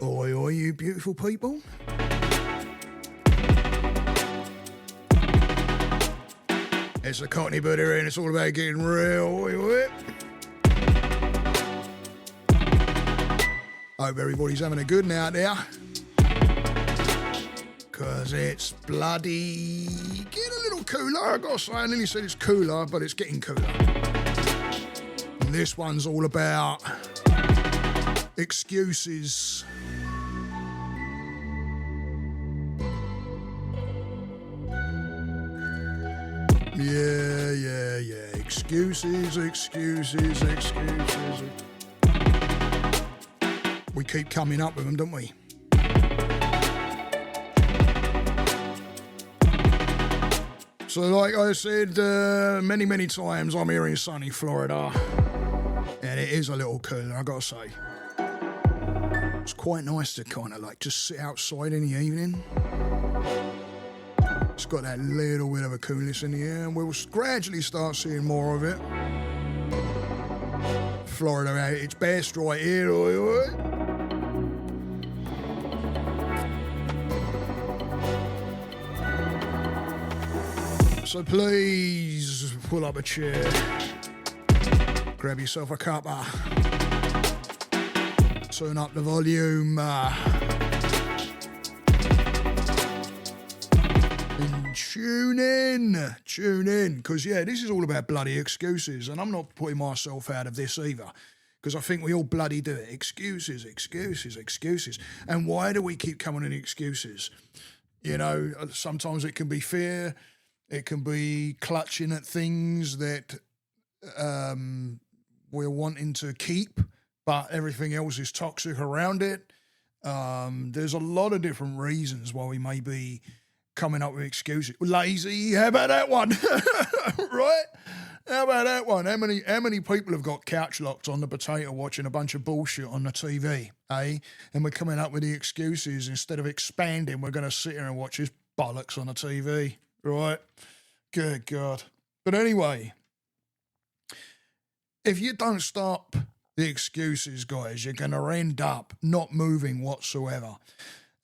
Oi, oi, you beautiful people. It's the Cockney Bird here, and it's all about getting real. Oi, oi. Hope everybody's having a good night there. Because it's bloody getting a little cooler. I gotta say, I nearly said it's cooler, but it's getting cooler. And this one's all about excuses. Yeah. Excuses. We keep coming up with them, don't we? So like I said many times, I'm here in sunny Florida. And it is a little cooler, I gotta say. It's quite nice to kind of like just sit outside in the evening. It's got that little bit of a coolness in the air, and we'll gradually start seeing more of it. Florida at its best right here. Oi, oi. So please pull up a chair, grab yourself a cuppa, turn up the volume, and tune in, because yeah, this is all about bloody excuses, and I'm not putting myself out of this either, because I think we all bloody do it. Excuses. And why do we keep coming in excuses? You know, sometimes it can be fear, it can be clutching at things that we're wanting to keep, but everything else is toxic around it. There's a lot of different reasons why we may be coming up with excuses. Lazy, how about that one? Right? How about that one? How many people have got couch locked on the potato watching a bunch of bullshit on the TV, eh? And we're coming up with the excuses. Instead of expanding, we're going to sit here and watch this bollocks on the TV, right? Good God. But anyway, if you don't stop the excuses, guys, you're going to end up not moving whatsoever.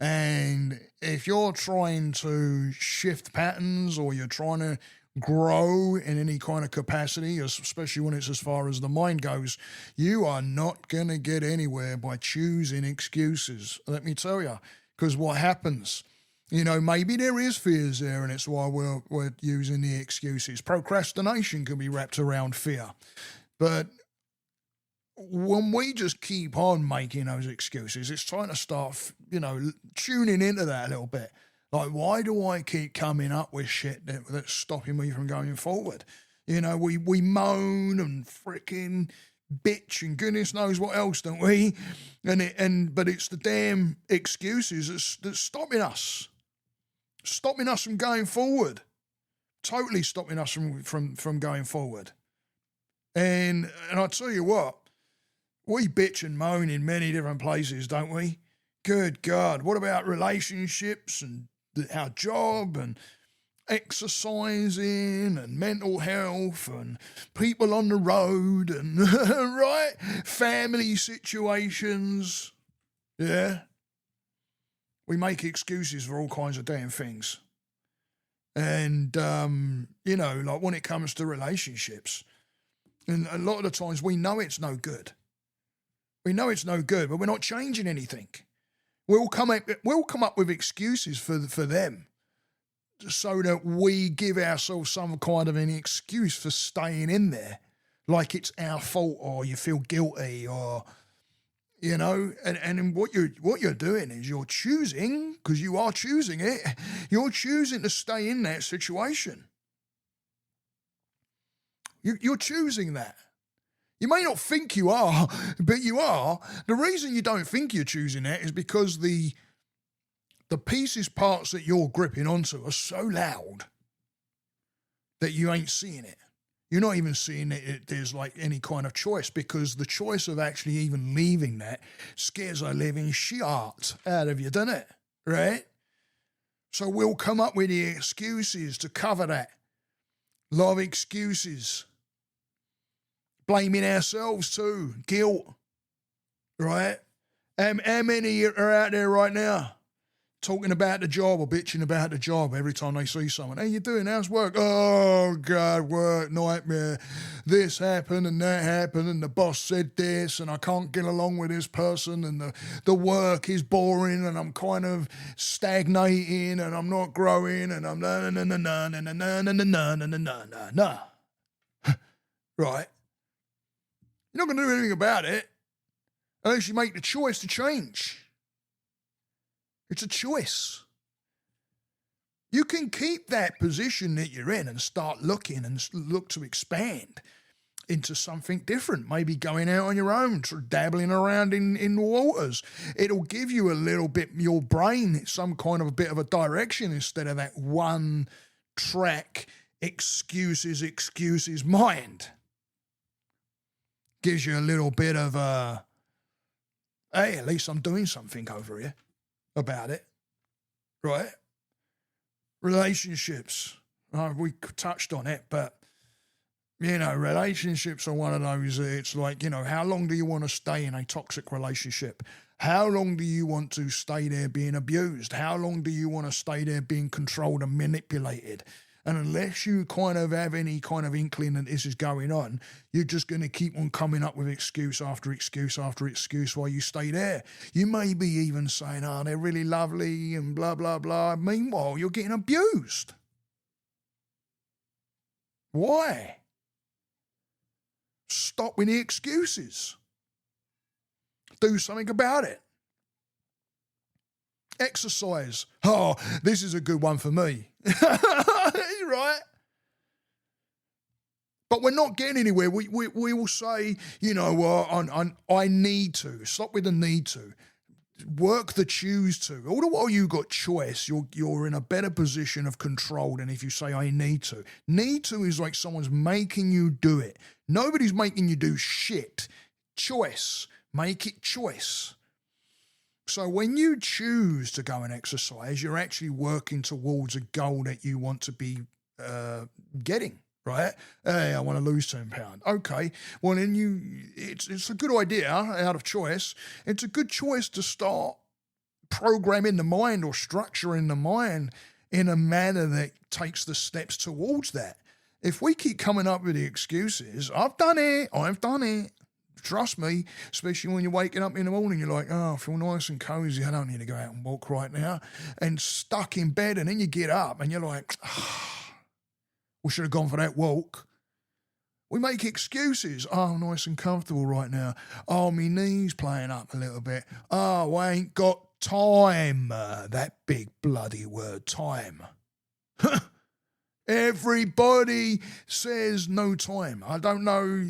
And if you're trying to shift patterns, or you're trying to grow in any kind of capacity, especially when it's as far as the mind goes, you are not going to get anywhere by choosing excuses, let me tell you. Because what happens, you know, maybe there is fears there, and it's why we're using the excuses. Procrastination can be wrapped around fear. But when we just keep on making those excuses, it's trying to start, you know, tuning into that a little bit. Like, why do I keep coming up with shit that's stopping me from going forward? You know, we moan and freaking bitch and goodness knows what else, don't we? But it's the damn excuses that's stopping us from going forward. Totally stopping us from going forward. And I tell you what, we bitch and moan in many different places, don't we? Good God. What about relationships and our job and exercising and mental health and people on the road and, right? Family situations. Yeah. We make excuses for all kinds of damn things. And, you know, like when it comes to relationships, and a lot of the times we know it's no good. We know it's no good, but we're not changing anything. We'll come up with excuses for them, so that we give ourselves some kind of an excuse for staying in there, like it's our fault, or you feel guilty, or you know. And what you're doing is you're choosing, because you are choosing it. You're choosing to stay in that situation. You're choosing that. You may not think you are, but you are. The reason you don't think you're choosing that is because the pieces, parts that you're gripping onto are so loud that you ain't seeing it. You're not even seeing it. There's like any kind of choice, because the choice of actually even leaving that scares a living shit out of you, doesn't it? Right? So we'll come up with the excuses to cover that. A lot of excuses. Blaming ourselves too, guilt, right? How many are out there right now talking about the job or bitching about the job every time they see someone? How you doing? How's work? Oh, God, work, nightmare. This happened and that happened and the boss said this and I can't get along with this person and the work is boring and I'm kind of stagnating and I'm not growing and I'm na. Right. You're not going to do anything about it unless you make the choice to change. It's a choice. You can keep that position that you're in and start looking and look to expand into something different, maybe going out on your own, sort of dabbling around in the waters. It'll give you a little bit, your brain, some kind of a bit of a direction instead of that one track excuses mind. Gives you a little bit of hey, at least I'm doing something over here about it, right? Relationships. We touched on it, but, relationships are one of those, it's like, how long do you want to stay in a toxic relationship? How long do you want to stay there being abused? How long do you want to stay there being controlled and manipulated? And unless you kind of have any kind of inkling that this is going on, you're just going to keep on coming up with excuse after excuse after excuse while you stay there. You may be even saying, oh, they're really lovely and blah, blah, blah. Meanwhile, you're getting abused. Why? Stop with the excuses. Do something about it. Exercise. Oh, this is a good one for me. Right? But we're not getting anywhere. We will say, I need to. Stop with the need to. Work the choose to. All the while you got choice, you're in a better position of control than if you say, I need to. Need to is like someone's making you do it. Nobody's making you do shit. Choice. Make it choice. So when you choose to go and exercise, you're actually working towards a goal that you want to be getting, right? Hey, I want to lose 10 pounds. Okay, well then it's a good idea out of choice. It's a good choice to start programming the mind or structuring the mind in a manner that takes the steps towards that. If we keep coming up with the excuses, I've done it. Trust me, especially when you're waking up in the morning, you're like, oh, I feel nice and cozy. I don't need to go out and walk right now. And stuck in bed, and then you get up and you're like, oh, we should have gone for that walk. We make excuses. Oh, nice and comfortable right now. Oh, my knee's playing up a little bit. Oh, I ain't got time. That big bloody word, time. Everybody says no time. I don't know.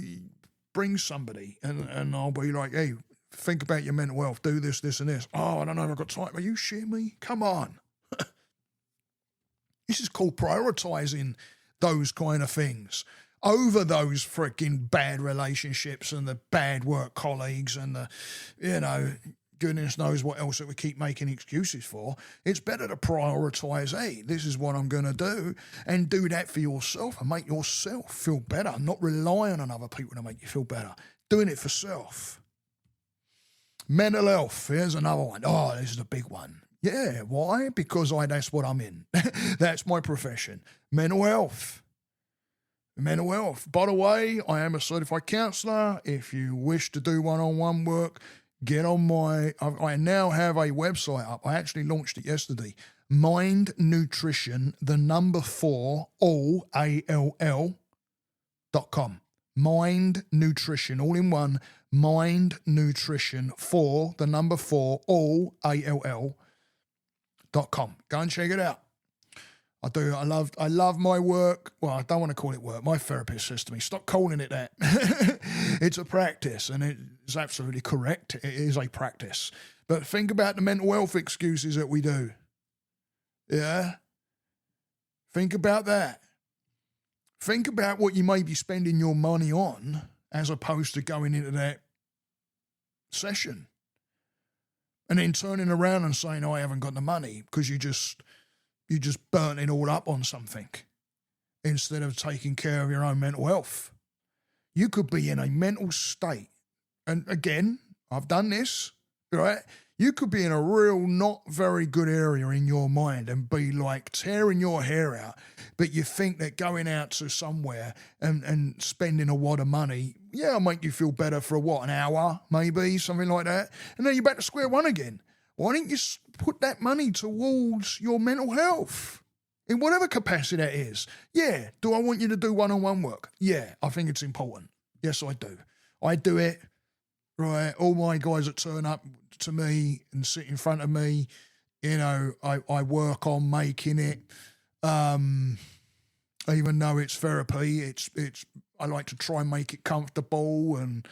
Bring somebody and I'll be like, hey, think about your mental health, do this, this, and this. Oh, I don't know if I've got time. Are you shitting me? Come on. This is called prioritizing those kind of things over those freaking bad relationships and the bad work colleagues and the, goodness knows what else that we keep making excuses for. It's better to prioritize, hey, this is what I'm going to do, and do that for yourself and make yourself feel better, not relying on other people to make you feel better. Doing it for self. Mental health, here's another one. Oh, this is a big one. Yeah, why? Because that's what I'm in. That's my profession. Mental health. Mental health. By the way, I am a certified counsellor. If you wish to do one-on-one work, get on I now have a website up. I actually launched it yesterday. Mind Nutrition, 4, all, ALL.com. Mind Nutrition, all in one. Mind Nutrition, 4, all, ALL.com. Go and check it out. I love my work. Well, I don't want to call it work. My therapist says to me, stop calling it that. It's a practice, and it's absolutely correct. It is a practice. But think about the mental health excuses that we do. Yeah? Think about that. Think about what you may be spending your money on as opposed to going into that session and then turning around and saying, oh, I haven't got the money, because you just burnt it all up on something instead of taking care of your own mental health. You could be in a mental state. And again, I've done this. right? You could be in a real not very good area in your mind and be like tearing your hair out, but you think that going out to somewhere and spending a wad of money, yeah, it'll make you feel better for an hour, maybe, something like that. And then you're back to square one again. Why don't you put that money towards your mental health? In whatever capacity that is. Yeah, do I want you to do one-on-one work? Yeah, I think it's important. Yes, I do. I do it. Right, all my guys that turn up to me and sit in front of me, you know, I work on making it. Even though it's therapy, it's I like to try and make it comfortable, and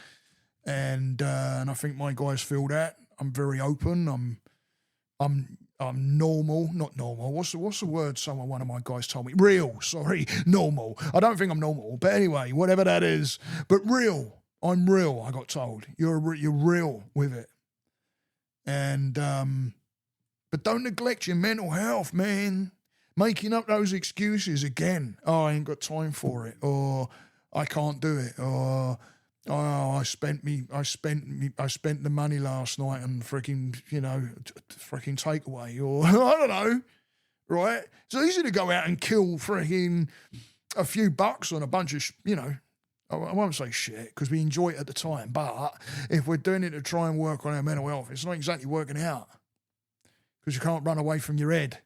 I think my guys feel that. I'm very open. I'm normal, not normal. What's the word? One of my guys told me. Real, sorry, normal. I don't think I'm normal, but anyway, whatever that is, but real. I'm real, I got told. You're real with it. And, but don't neglect your mental health, man. Making up those excuses again. Oh, I ain't got time for it. Or I can't do it. Or, oh, I spent the money last night on freaking, freaking takeaway. Or, I don't know, right? It's easy to go out and kill freaking a few bucks on a bunch of, I won't say shit because we enjoy it at the time, but if we're doing it to try and work on our mental health, it's not exactly working out because you can't run away from your head,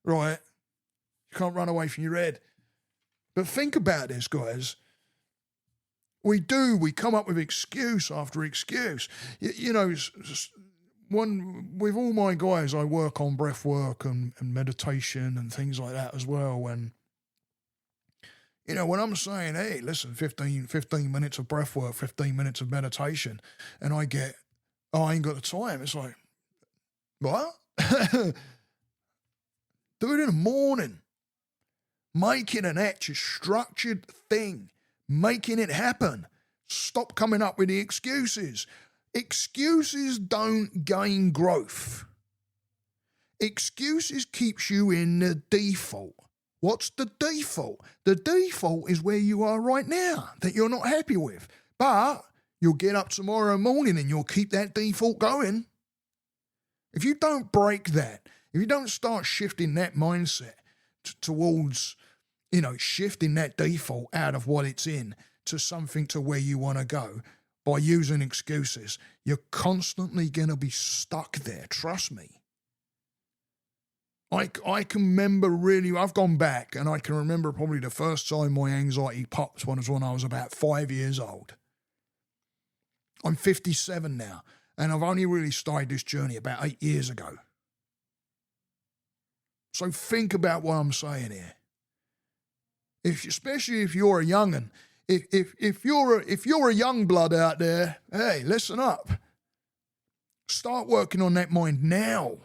right? You can't run away from your head. But think about this, guys. We come up with excuse after excuse. With all my guys, I work on breath work and meditation and things like that as well. And when I'm saying, hey, listen, 15 minutes of breath work, 15 minutes of meditation, and I get, oh, I ain't got the time. It's like, what? Do it in the morning. Make it an actual structured thing. Making it happen. Stop coming up with the excuses. Excuses don't gain growth. Excuses keeps you in the default. What's the default? The default is where you are right now, that you're not happy with. But you'll get up tomorrow morning and you'll keep that default going. If you don't break that, if you don't start shifting that mindset towards, shifting that default out of what it's in to something to where you want to go by using excuses, you're constantly going to be stuck there. Trust me. I can remember I've gone back and I can remember probably the first time my anxiety popped was when I was about 5 years old. I'm 57 now and I've only really started this journey about 8 years ago. So think about what I'm saying here. Especially if you're a young'un, if you're a young blood out there, hey, listen up. Start working on that mind now.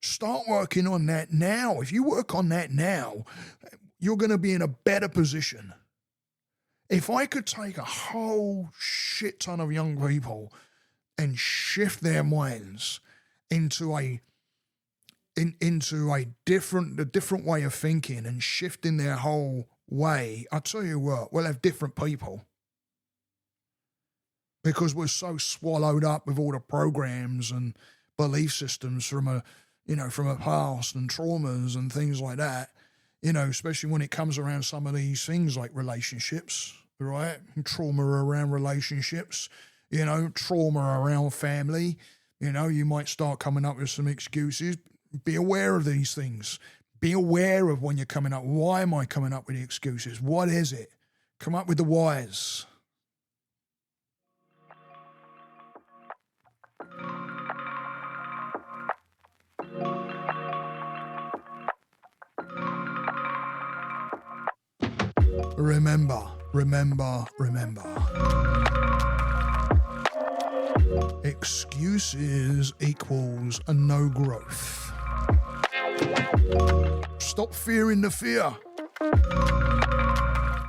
Start working on that now. If you work on that now, you're going to be in a better position. If I could take a whole shit ton of young people and shift their minds into a different way of thinking and shifting their whole way, I tell you what, we'll have different people. Because we're so swallowed up with all the programs and belief systems from a past and traumas and things like that, especially when it comes around some of these things like relationships, right? Trauma around relationships, trauma around family, you might start coming up with some excuses. Be aware of these things. Be aware of when you're coming up. Why am I coming up with the excuses? What is it? Come up with the whys. Remember. Excuses equals no growth. Stop fearing the fear.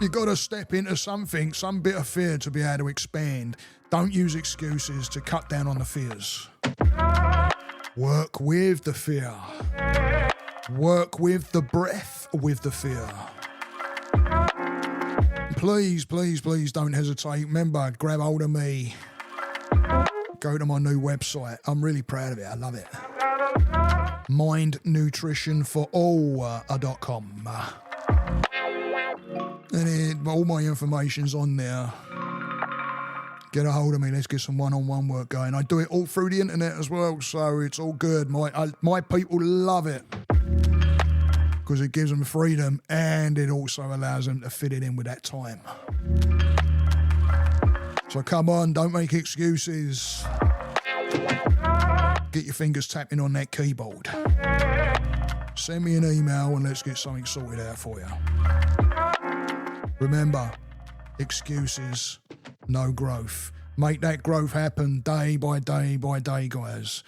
You got to step into something, some bit of fear to be able to expand. Don't use excuses to cut down on the fears. Work with the fear. Work with the breath with the fear. Please don't hesitate. Remember, grab hold of me. go to my new website. I'm really proud of it. I love it. mindnutritionforall.com. And all my information's on there. Get a hold of me. Let's get some one-on-one work going. I do it all through the internet as well, so it's all good. My people love it because it gives them freedom and it also allows them to fit it in with that time. So come on, don't make excuses. Get your fingers tapping on that keyboard. Send me an email and let's get something sorted out for you. Remember, excuses, no growth. Make that growth happen day by day by day, guys.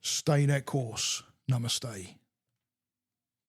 Stay that course. Namaste.